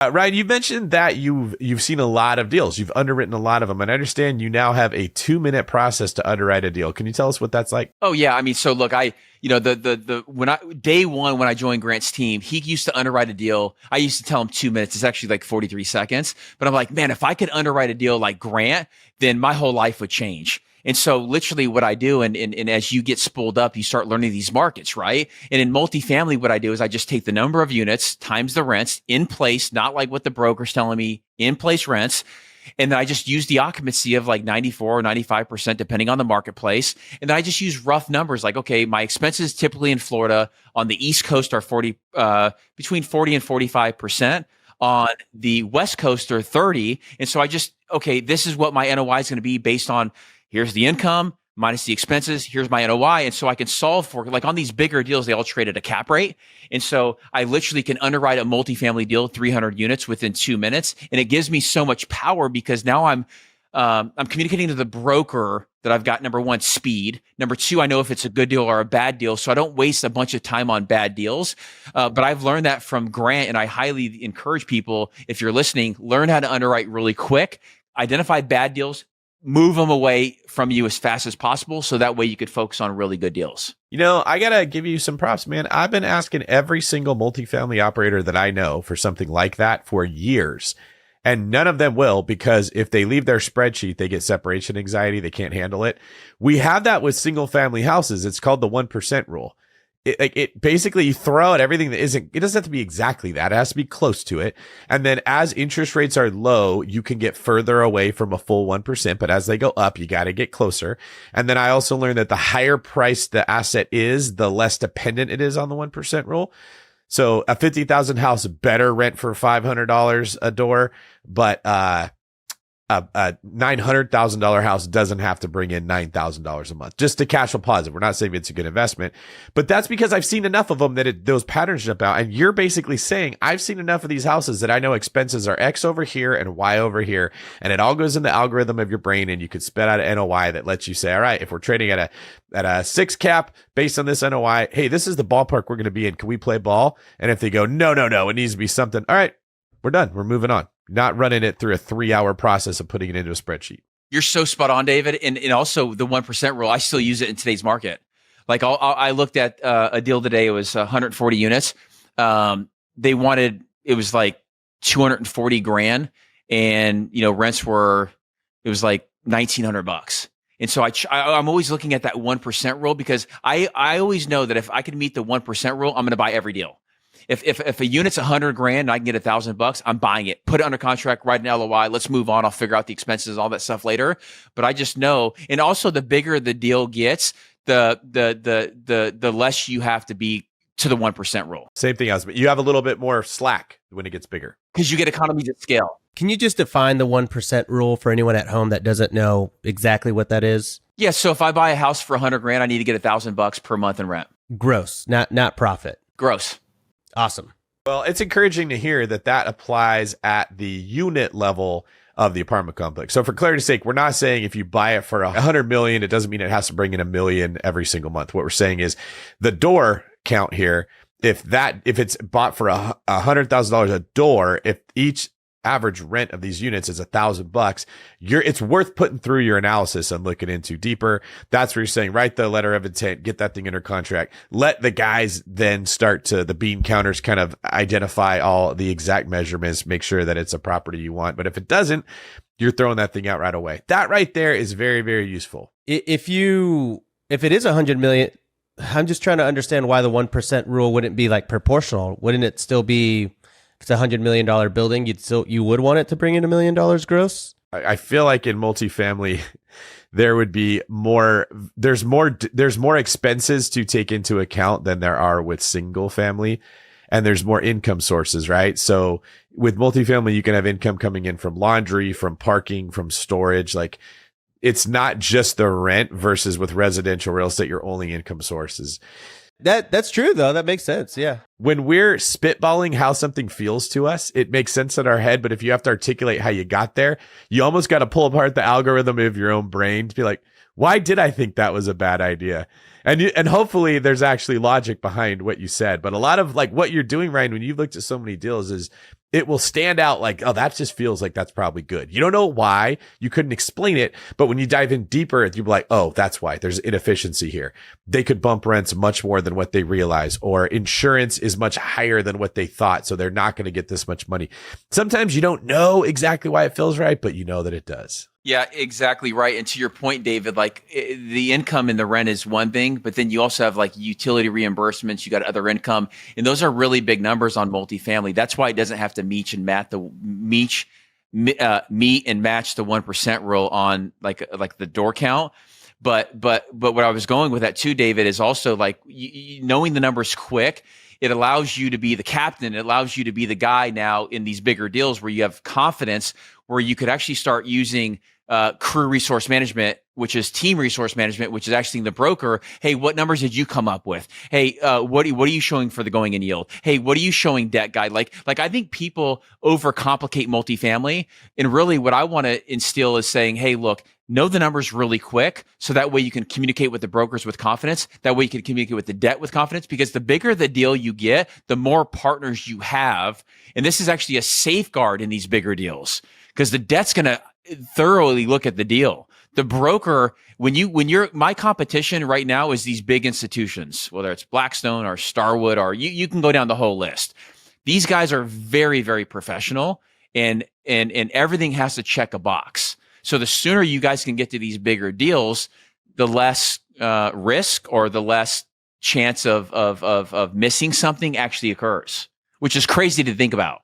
Ryan, you mentioned that you've seen a lot of deals. You've underwritten a lot of them. And I understand you now have a 2-minute process to underwrite a deal. Can you tell us what that's like? Oh yeah. I mean, so look, day one, when I joined Grant's team, he used to underwrite a deal. I used to tell him 2 minutes. It's actually like 43 seconds. But I'm like, man, if I could underwrite a deal like Grant, then my whole life would change. And so literally what I do, and as you get spooled up, you start learning these markets, right? And in multifamily, what I do is I just take the number of units times the rents in place, not like what the broker's telling me, in place rents. And then I just use the occupancy of like 94 or 95%, depending on the marketplace. And then I just use rough numbers like, okay, my expenses typically in Florida on the East Coast are between 40 and 45%. On the West Coast are 30. And so I just, okay, this is what my NOI is going to be based on. Here's the income minus the expenses. Here's my NOI. And so I can solve for, like on these bigger deals, they all trade at a cap rate. And so I literally can underwrite a multifamily deal, 300 units within 2 minutes. And it gives me so much power because now I'm communicating to the broker that I've got, number one, speed. Number two, I know if it's a good deal or a bad deal. So I don't waste a bunch of time on bad deals. But I've learned that from Grant, and I highly encourage people, if you're listening, learn how to underwrite really quick, identify bad deals, move them away from you as fast as possible. So that way you could focus on really good deals. You know, I got to give you some props, man. I've been asking every single multifamily operator that I know for something like that for years. And none of them will, because if they leave their spreadsheet, they get separation anxiety. They can't handle it. We have that with single family houses. It's called the 1% rule. It basically, you throw out everything that isn't, it doesn't have to be exactly that. It has to be close to it. And then as interest rates are low, you can get further away from a full 1%. But as they go up, you got to get closer. And then I also learned that the higher price the asset is, the less dependent it is on the 1% rule. So a 50,000 house better rent for $500 a door, but a $900,000 house doesn't have to bring in $9,000 a month just to cash flow positive. We're not saying it's a good investment, but that's because I've seen enough of them that those patterns jump out. And you're basically saying, I've seen enough of these houses that I know expenses are X over here and Y over here. And it all goes in the algorithm of your brain. And you could spit out an NOI that lets you say, all right, if we're trading at a 6 cap based on this NOI, hey, this is the ballpark we're going to be in. Can we play ball? And if they go, no, it needs to be something. All right, we're done. We're moving on. Not running it through a 3-hour process of putting it into a spreadsheet. You're so spot on, David. And also the 1% rule, I still use it in today's market. Like I looked at a deal today. It was 140 units. They wanted, it was like 240 grand, and rents were, it was like $1,900. And so I'm always looking at that 1% rule, because I always know that if I can meet the 1% rule, I'm going to buy every deal. If a unit's 100 grand and I can get $1,000, I'm buying it. Put it under contract, write an LOI. Let's move on. I'll figure out the expenses, all that stuff later. But I just know, and also the bigger the deal gets, the less you have to be to the 1% rule. Same thing else, but you have a little bit more slack when it gets bigger because you get economies of scale. Can you just define the 1% rule for anyone at home that doesn't know exactly what that is? Yeah. So if I buy a house for 100 grand, I need to get $1,000 per month in rent. Gross, not profit. Gross. Awesome. Well, it's encouraging to hear that applies at the unit level of the apartment complex. So for clarity's sake, we're not saying if you buy it for $100 million, it doesn't mean it has to bring in $1 million every single month. What we're saying is the door count here. If it's bought for $100,000 a door, if each average rent of these units is $1,000, it's worth putting through your analysis and looking into deeper. That's where you're saying, write the letter of intent, get that thing under contract. Let the guys then start to, the bean counters, kind of identify all the exact measurements, make sure that it's a property you want. But if it doesn't, you're throwing that thing out right away. That right there is very, very useful. If it is 100 million, I'm just trying to understand why the 1% rule wouldn't be like proportional. Wouldn't it still be, if it's $100 million building, you would want it to bring in $1 million gross? I feel like in multifamily, there would be there's more expenses to take into account than there are with single family, and there's more income sources, right? So with multifamily, you can have income coming in from laundry, from parking, from storage. Like, it's not just the rent versus with residential real estate, your only income sources. That's true, though. That makes sense. Yeah. When we're spitballing how something feels to us, it makes sense in our head. But if you have to articulate how you got there, you almost got to pull apart the algorithm of your own brain to be like, why did I think that was a bad idea? And hopefully there's actually logic behind what you said. But a lot of like what you're doing, Ryan, when you've looked at so many deals is it will stand out like, oh, that just feels like that's probably good. You don't know why, you couldn't explain it, but when you dive in deeper, you'll be like, oh, that's why there's inefficiency here. They could bump rents much more than what they realize, or insurance is much higher than what they thought, so they're not going to get this much money. Sometimes you don't know exactly why it feels right, but you know that it does. Yeah, exactly right. And to your point, David, like the income and the rent is one thing, but then you also have like utility reimbursements, you got other income, and those are really big numbers on multifamily. That's why it doesn't have to meet and match the 1% rule on like the door count. But what I was going with that too, David, is also like knowing the numbers quick. It allows you to be the captain. It allows you to be the guy now in these bigger deals where you have confidence, where you could actually start using crew resource management, which is team resource management, which is actually the broker. Hey, what numbers did you come up with? Hey, what are you showing for the going in yield? Hey, what are you showing debt guide? Like I think people overcomplicate multifamily, and really what I want to instill is saying, hey, look, know the numbers really quick, so that way you can communicate with the brokers with confidence. That way you can communicate with the debt with confidence, because the bigger the deal you get, the more partners you have. And this is actually a safeguard in these bigger deals, because the debt's going to thoroughly look at the deal. The broker, my competition right now is these big institutions, whether it's Blackstone or Starwood, or you can go down the whole list. These guys are very, very professional, and everything has to check a box. So the sooner you guys can get to these bigger deals, the less risk or the less chance of missing something actually occurs, which is crazy to think about.